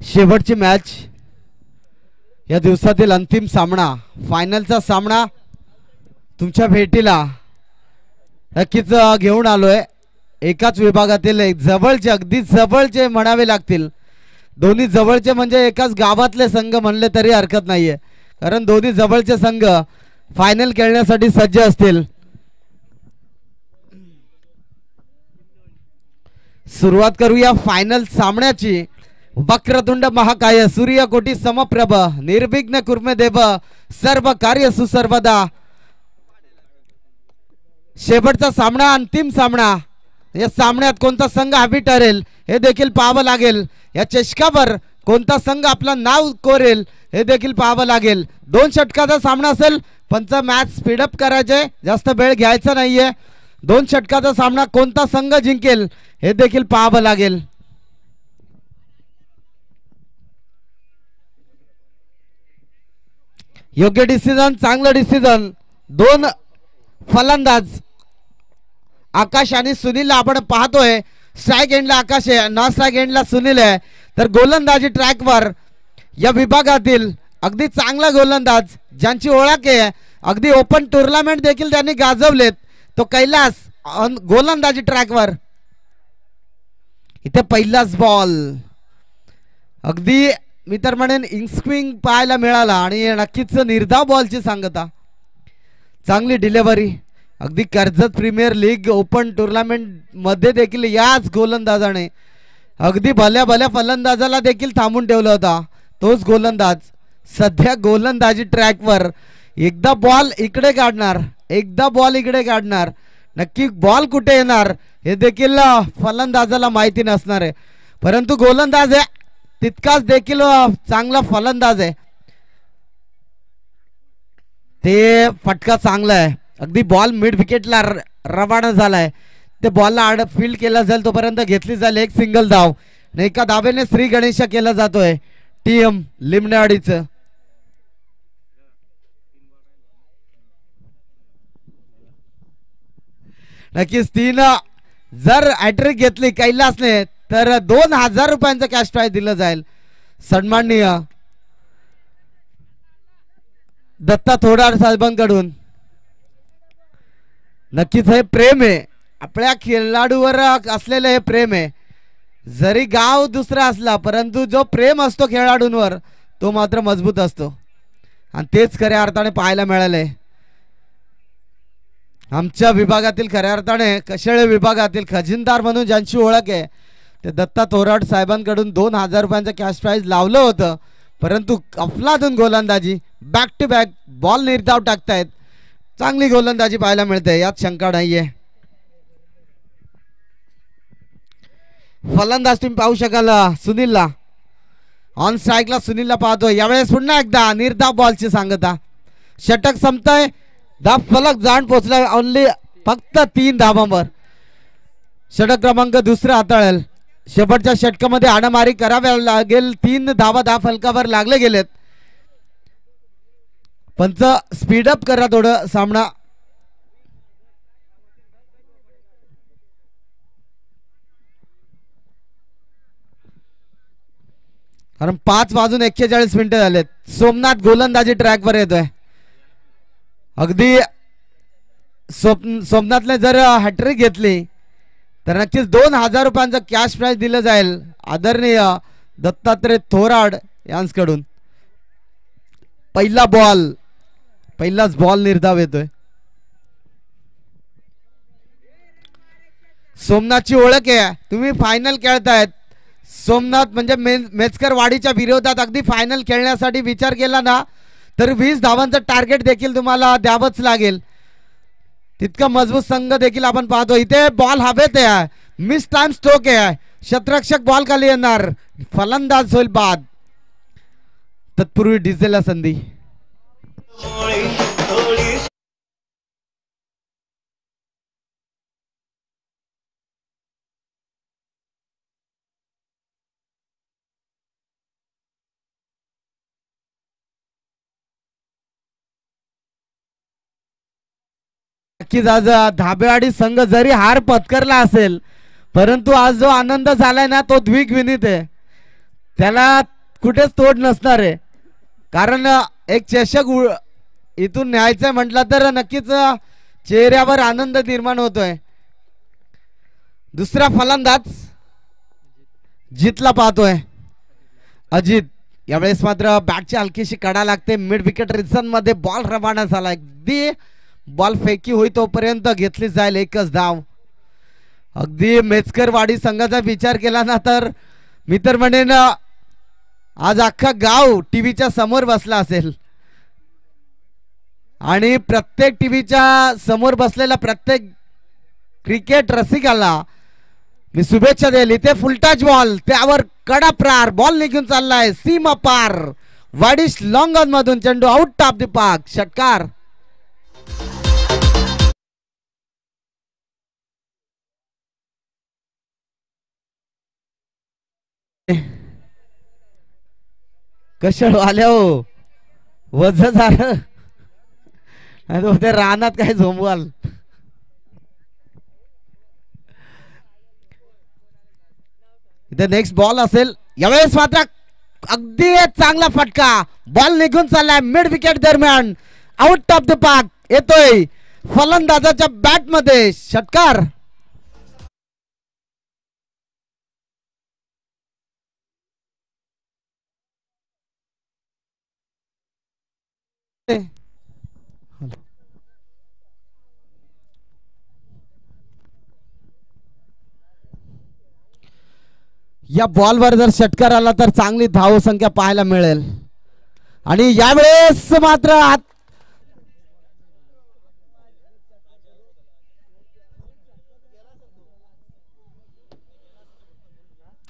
शेवटची मॅच या दिवसातील अंतिम सामना फायनलचा सामना तुमच्या भेटीला नक्कीच घेऊन आलोय। एकाच विभागातील जवळचे अगदी जवळचे म्हणावे लागतील, दोन्ही जवळचे म्हणजे एकाच गावातले संघ म्हणले तरी हरकत नाहीये, कारण दोन्ही जवळचे संघ फायनल खेळण्यासाठी सज्ज असतील। सुरुवात करूया फायनल सामन्याची। वक्रतुंड महाकाय सूर्यकोटी समप्रभ निर्विघ्न कुर्मे देव सर्व कार्य सुसर्वदा। शेवटचा सामना अंतिम सामना, या सामन्यात कोणता संघ हवी ठरेल हे देखील पाहावं लागेल। या चषकावर कोणता संघ आपलं नाव कोरेल हे देखील पाहावं लागेल। 2 षटकाचा सामना असेल, पंच मॅच स्पीडअप करायचे, जास्त वेळ घ्यायचा नाहीये। 2 षटकाचा सामना कोणता संघ जिंकेल हे देखील पाहावं लागेल। योग्य डिसिजन, चांगलं डिसिजन। 2 फलंदाज आकाश आणि सुनील आपण पाहतोय। स्ट्राइक एंडला आकाश आहे, नॉन स्ट्राइक एंडला सुनील आहे। तर गोलंदाजी ट्रॅकवर या विभागातील अगदी चांगला गोलंदाज ज्यांची ओळख आहे, अगदी ओपन टुर्नामेंट देखील त्यांनी गाजवलेत, तो कैलास गोलंदाजी ट्रॅकवर। इथे पहिलाच बॉल अगदी मी तर म्हणेन इन्स्विंग पाहायला मिळाला आणि नक्कीच निर्धाव बॉलची सांगता, चांगली डिलिव्हरी। अगदी Karjat premier league open tournament मध्ये देखील याच गोलंदाजाने अगदी भल्या भल्या फलंदाजाला देखील थांबून ठेवला होता। तोच गोलंदाज सध्या गोलंदाजी ट्रॅकवर। एकदा बॉल इकडे काढणार, एकदा बॉल इकडे काढणार, नक्की बॉल कुठे येणार हे देखील फलंदाजाला माहिती नसणार आहे, परंतु गोलंदाज आहे तितकाच देखील चांगला फलंदाज आहे। ते फटका चांगला आहे, अगदी बॉल मिड विकेटला रवाना झालाय। ते बॉलला आड फील्ड केला जाईल तोपर्यंत घेतली जाईल एक सिंगल धाव, आणि एका धावेने श्री गणेश केला जातोय टीएम लिमणेवाडीचं। नक्कीच 3 जर हॅट्रिक घेतली कैलासने तर 2000 रुपयांचं कॅश प्राइज दिलं जाईल। सन्माननीय दत्ता थोडार साहेबांकडून। नक्कीच हे प्रेम आहे आपल्या खेळाडूवर असलेलं, हे प्रेम आहे। जरी गाव दुसरा असला परंतु जो प्रेम असतो खेळाडूंवर तो मात्र मजबूत असतो, आणि तेच खऱ्या अर्थाने पाहायला मिळाले आमच्या विभागातील। खऱ्या अर्थाने कशेळे विभागातील खजिनदार म्हणून ज्यांची ओळख आहे ते दत्ता थोराट साहेबांकडून 2000 रुपयांचं कॅश प्राइज लावलं होतं, परंतु अफलातून गोलंदाजी, बॅक टू बॅक बॉल निर्धाव टाकतायत, चांगली गोलंदाजी पाहायला मिळते, यात शंका नाहीये। फलंदाज तुम्ही पाहू शकाल सुनीलला, ऑन स्ट्राइकला सुनीलला पाहतोय। यावेळेस पुन्हा एकदा निर्धाव बॉलची सांगता, षटक संपतंय, धाव फलक जाण पोहोचलाय ओनली फक्त 3 धावांवर। षटक क्रमांक 2 हाताळेल। शेवटच्या षटकामध्ये हाणामारी कराव्या लागेल, 3 धावा धाव फलकावर लागले गेलेत। पंच स्पीडअप करा थोडं सामना। कारण 5:41 झालेत। सोमनाथ गोलंदाजी ट्रॅकवर येतोय। अगदी सोमनाथने जर हॅट्रिक घेतली तर नक्कीच 2000 रुपयांचं कॅश प्राइज दिलं जाईल आदरणीय दत्तात्रय थोराड यांच्याकडून। पहिला बॉल, पहिलाच बॉल निर्धाव येतोय। सोमनाथची ओळख आहे, तुम्ही फायनल खेळतायत। सोमनाथ म्हणजे मेचकर वाडीच्या विरोधात अगदी फायनल खेळण्यासाठी विचार केला ना तर 20 धावांचं टार्गेट देखील तुम्हाला द्यावंच लागेल, तितका मजबूत संघ देखील आपण पाहतो। इथे बॉल हवेत आहे, मिस टाइम स्ट्रोक आहे, क्षेत्ररक्षक बॉल खाली येणार, फलंदाज होईल बाद, तत्पूर्वी डिझेलला संधी। नक्कीच आज धाबेवाडी संघ जरी हार पत्करला असेल परंतु आज जो आनंद झालाय ना तो द्विगुणित आहे। त्याला कुठेच तोड नसणार आहे, कारण एक चषक इथून न्यायचं म्हटलं तर नक्कीच चेहऱ्यावर आनंद निर्माण होतोय. दुसरा फलंदाज जितला पाहतोय अजित. यावेळेस मात्र बॅटची हलकीशी कडा लागते. मिड विकेट रिझन मध्ये बॉल रवाना झाला. अगदी बॉल फेकी होई तोपर्यंत घेतली जाईल एकच धाव. अगदी मेचकरवाडी संघाचा विचार केला ना तर मी तर म्हणेन आज अख्खा गाव टीव्हीच्या समोर बसला असेल आणि प्रत्येक टीव्हीच्या समोर बसलेला प्रत्येक क्रिकेट रसिकाला मी शुभेच्छा देईल. इथे फुलटच बॉल, त्यावर कडा प्रार, बॉल निघून चाललाय सीमा पार. वाडिश लॉंग ऑन मधून चेंडू आउट ऑफ द पार्क, षटकार. कशाळ आल्या हो, वज झालं ते रानात काय झोंबवाल. इथे नेक्स्ट बॉल असेल. यावेळेस मात्र अगदी चांगला फटका, बॉल निघून चाललाय मिड विकेट दरम्यान, आउट ऑफ द पार्क. येतोय फलंदाजाच्या बॅट मध्ये, षटकार. या बॉलवर जर षटकार आला तर चांगली धाव संख्या पाहायला मिळेल. आणि यावेळेस मात्र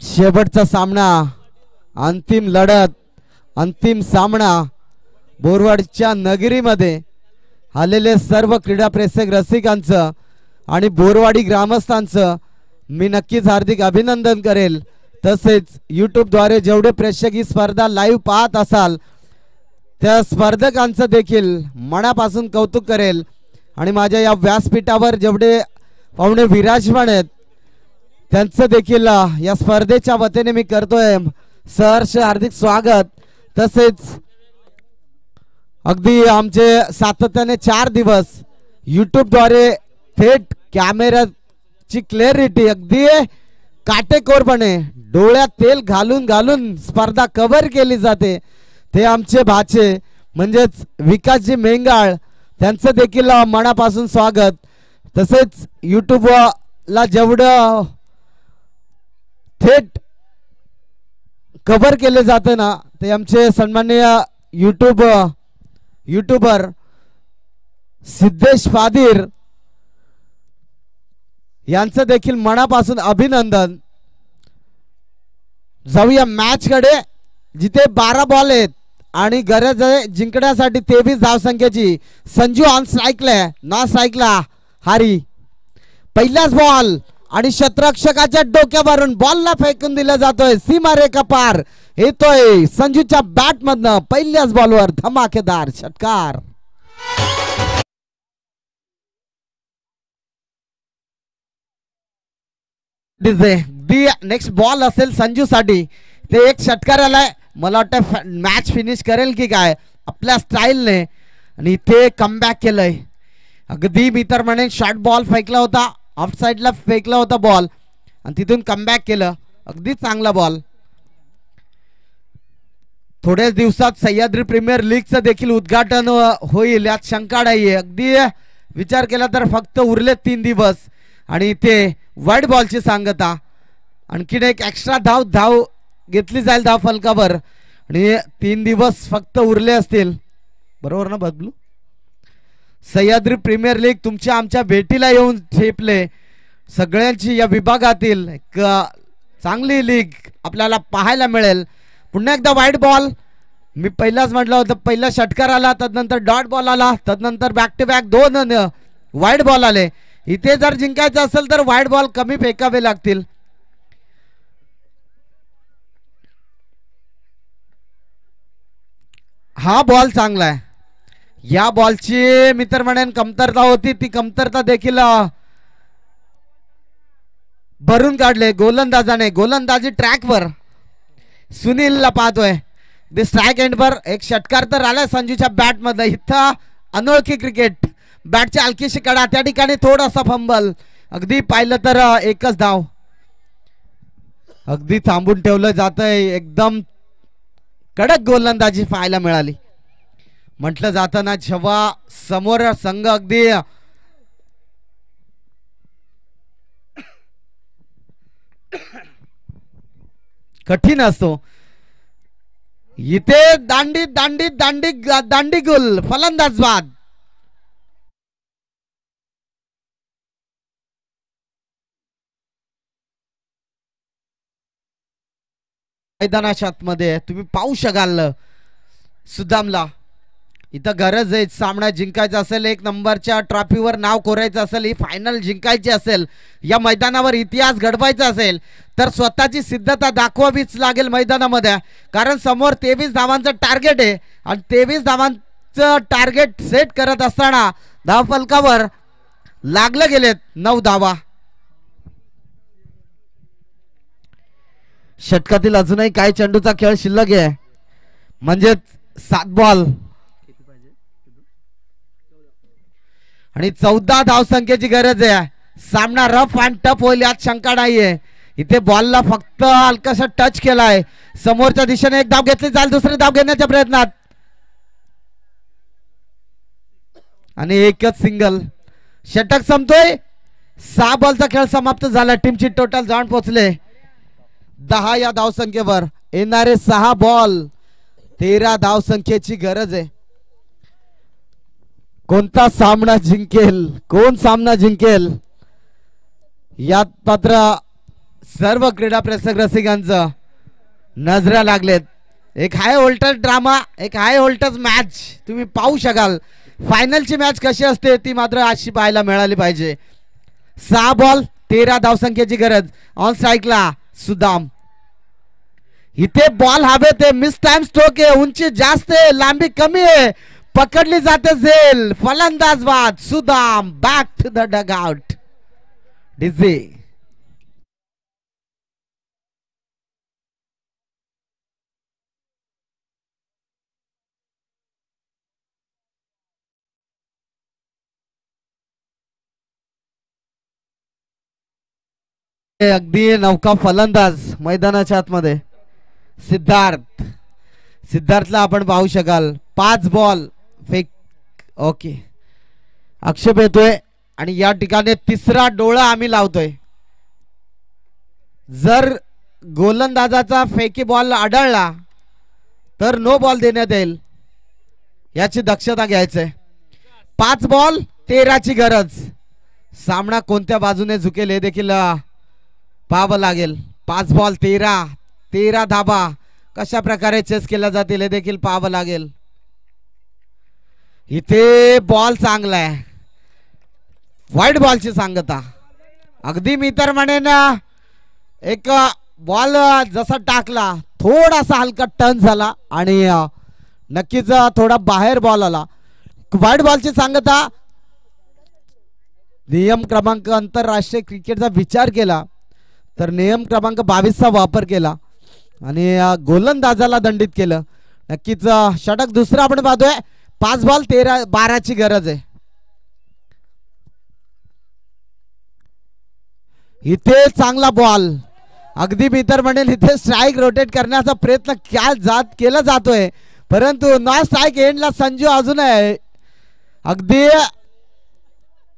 शेवटचा सामना, अंतिम लढत, अंतिम सामना. बोरवाडच्या नगरीमध्ये आलेले सर्व क्रीडा प्रेक्षक रसिकांचं आणि बोरवाडी ग्रामस्थांचं मी नक्कीच हार्दिक अभिनंदन करेल. तसेच YouTube द्वारे जेवढे प्रेक्षक ही स्पर्धा लाईव्ह पाहत असाल त्या स्पर्धकांचं देखील मनापासून कौतुक करेल. आणि माझ्या या व्यासपीठावर जेवढे पाहुणे विराजमान आहेत त्यांचं देखील या स्पर्धेच्या वतीने मी करतोय सहर्ष हार्दिक स्वागत. तसेच अगदी आमचे सातत्याने 4 दिवस YouTube द्वारे थेट कॅमेराची क्लॅरिटी अगदी काटेकोरपणे डोळ्यात तेल घालून घालून स्पर्धा कव्हर केली जाते. ते आमचे भाचे म्हणजेच विकासजी मेंगाळ, त्यांचं देखील मनापासून स्वागत. तसेच यूट्यूबला जेवढं थेट कव्हर केले जाते ना ते आमचे सन्माननीय यूट्यूबर सिद्धेश फादीर यांचं देखील मनापासून अभिनंदन. जाऊया मॅच कडे, जिथे 12 बॉल आहेत आणि गरज आहे जिंकण्यासाठी 23 धावसंख्येची. संजू ऑन स्ट्राईकला, ना स्ट्राईकला हारी. पहिलाच बॉल आणि क्षेत्ररक्षकाच्या डोक्यावरून बॉलला फेकून दिला जातोय, सीमारेखा पार. येतोय संजूच्या बॅट मधनं पहिल्याच बॉलवर धमाकेदार षटकार. नेक्स्ट बॉल असेल संजू साठी. ते एक षटकार आलाय, मला वाटतं मॅच फिनिश करेल की काय आपल्या स्टाईलने. आणि इथे कमबॅक केलंय. अगदी मी तर म्हणेन शॉर्ट बॉल फेकला होता, ऑफ साइडला फेकला होता बॉल आणि तिथून कमबॅक केलं. अगदी चांगला बॉल. थोड्याच दिवसात सह्याद्री प्रीमियर लीगचं देखील उद्घाटन होईल यात शंका नाहीये. अगदी विचार केला तर फक्त उरले 3 दिवस आणि इथे वाईड बॉलची सांगता. आणखीन एक एक्स्ट्रा धाव घेतली जाईल धाव फलकावर आणि 3 दिवस फक्त उरले असतील, बरोबर ना बदलू. सह्याद्री प्रीमियर लीग तुमच्या आमच्या भेटीला येऊन ठेपले. सगळ्यांची या विभागातील एक चांगली लीग आपल्याला पाहायला मिळेल. पुन्हा एकदा वाईड बॉल. मी पहिलाच म्हटलं होतं, पहिला षटकार आला, तदनंतर डॉट बॉल आला, तदनंतर back to back 2 wide ball आले. इथे जर जिंकायचं असेल तर वाईड बॉल कमी फेकावे लागतील. हा बॉल चांगला आहे. या बॉलची मी तर म्हणेन कमतरता होती, ती कमतरता देखील भरून काढले गोलंदाजाने. गोलंदाजी ट्रॅकवर सुनीलला पाहतोय. स्ट्राईक एंडवर एक षटकार तर आलाय संजूच्या बॅट मध्ये. इथं अनोळखी क्रिकेट, बॅटची हलकीशी कडा, त्या ठिकाणी थोडासा फंबल. अगदी पाहिलं तर एकच धाव. अगदी थांबून ठेवलं जातंय. एकदम कडक गोलंदाजी पाहायला मिळाली. म्हटलं जातं ना, जेव्हा समोर संघ अगदी कठीण असतो, इथे दांडी दांडी दांडी दांडी गुल, फलंदाज बाद. मैदानाच्या आतमध्ये तुम्ही पाहू शकाल सुदामला. इथं गरज आहे, सामना जिंकायचा असेल, एक नंबरच्या ट्रॉफीवर नाव कोरायचं असेल, ही फायनल जिंकायची असेल, या मैदानावर इतिहास घडवायचा असेल तर स्वतःची सिद्धता दाखवावीच लागेल मैदानामध्ये. कारण समोर 23 धावांचं टार्गेट आहे आणि 23 धावांचं टार्गेट सेट करत असताना धावफलकावर लागले गेलेत 9 धावा. षटकातील अजूनही काही चेंडूचा खेळ शिल्लक आहे, म्हणजेच 7 बॉल आणि 14 धावसंख्येची गरज आहे. सामना रफ अँड टफ होईल यात शंका नाहीये. इथे बॉलला फक्त हलकासा टच केलाय. समोरच्या दिशेने एक धाव घेतली जाईल, दुसरी धाव घेण्याच्या प्रयत्नात आणि एकच सिंगल. षटक संपतोय. 6 बॉलचा खेळ समाप्त झाला. टीमची टोटल जाऊन पोहोचले 10 या धावसंख्येवर. येणारे 6 बॉल 13 धावसंख्येची गरज आहे. कोणता सामना जिंकेल, कोण सामना जिंकेल यात मात्र सर्व क्रीडा प्रेक्षक रसिकांचं नजरा लागलेत. एक हाय व्होल्टेज ड्रामा, एक हाय व्होल्टेज मॅच तुम्ही पाहू शकाल. फायनलची मॅच कशी असते ती मात्र अशी पाहायला मिळाली पाहिजे. 6 बॉल 13 धावसंख्येची गरज. ऑन स्ट्राईकला सुदाम. इथे बॉल हवे ते मिस टाइम स्ट्रोक आहे, उंची जास्त आहे, लांबी कमी आहे, पकडली जाते झेल. फलंदाज बाद. सुदाम back to the dugout. डिझी अगदी नौका फलंदाज मैदानाच्या आतमध्ये सिद्धार्थ. सिद्धार्थला आपण पाहू शकाल. 5 बॉल फेक. ओके, आक्षेप येतोय आणि या ठिकाणी तिसरा डोळा आम्ही लावतोय. जर गोलंदाजाचा फेकी बॉल आढळला तर नो बॉल देण्यात येईल, याची दक्षता घ्यायचंय. 5 बॉल 13 ची गरज. सामना कोणत्या बाजूने झुकेल हे देखील पाहावं लागेल. 5 बॉल 13 धाबा कशा प्रकारे चेस केला जातील हे देखील पाहावं लागेल. इथे बॉल चांगला आहे, व्हाईट बॉलची सांगता. अगदी मी तर म्हणेन एक बॉल जसा टाकला थोडासा हलका टर्न झाला आणि नक्कीच थोडा बाहेर बॉल आला. व्हाईट बॉलची सांगता. नियम क्रमांक आंतरराष्ट्रीय क्रिकेटचा विचार केला तर नियम क्रमांक 22 चा वापर केला आणि गोलंदाजाला दंडित केलं. नक्कीच षटक दुसरा आपण पाहतोय. 5 बॉल 12 ची गरज आहे. इथे चांगला बॉल. अगदी मी तर म्हणेन इथे स्ट्राईक रोटेट करण्याचा प्रयत्न केला जातोय, परंतु नॉन स्ट्राईक एंडला संजू अजून आहे. अगदी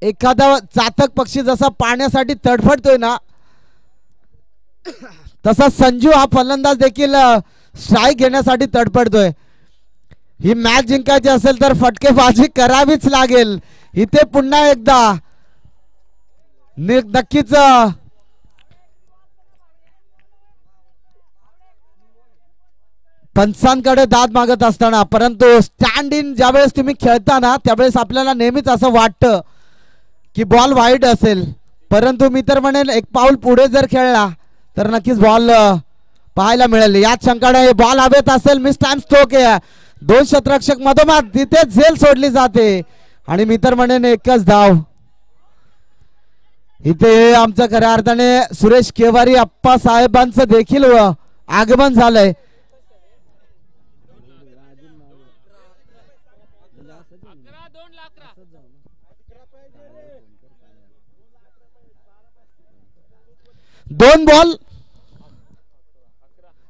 एखादा चातक पक्षी जसा पाण्यासाठी तडफडतोय ना, तसा संजू हा फलंदाज देखील स्ट्राईक घेण्यासाठी तडफडतोय. ही मॅच जिंकायची असेल तर फटकेबाजी करावीच लागेल. इथे पुन्हा एकदा नक्कीच पंचांकडे दाद मागत असताना, परंतु स्टँड इन ज्यावेळेस तुम्ही खेळताना त्यावेळेस आपल्याला नेहमीच असं वाटतं की बॉल वाईड असेल, परंतु मी तर म्हणेन एक पाऊल पुढे जर खेळला तर नक्कीच बॉल पाहायला मिळेल. याच शंकाने बॉल हवेत असेल. मिस टाइम स्ट्रोक आहे. 2 क्षेत्ररक्षक मधोमध तिथे झेल सोडली जाते आणि मी तर म्हणेन एकच धाव. इथे आमच्या खऱ्या अर्थाने सुरेश केवारी अप्पा साहेबांचं देखील आगमन झालंय. दोन बॉल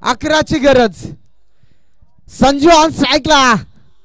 11ची गरज. संजू ऑन स्ट्राईकला.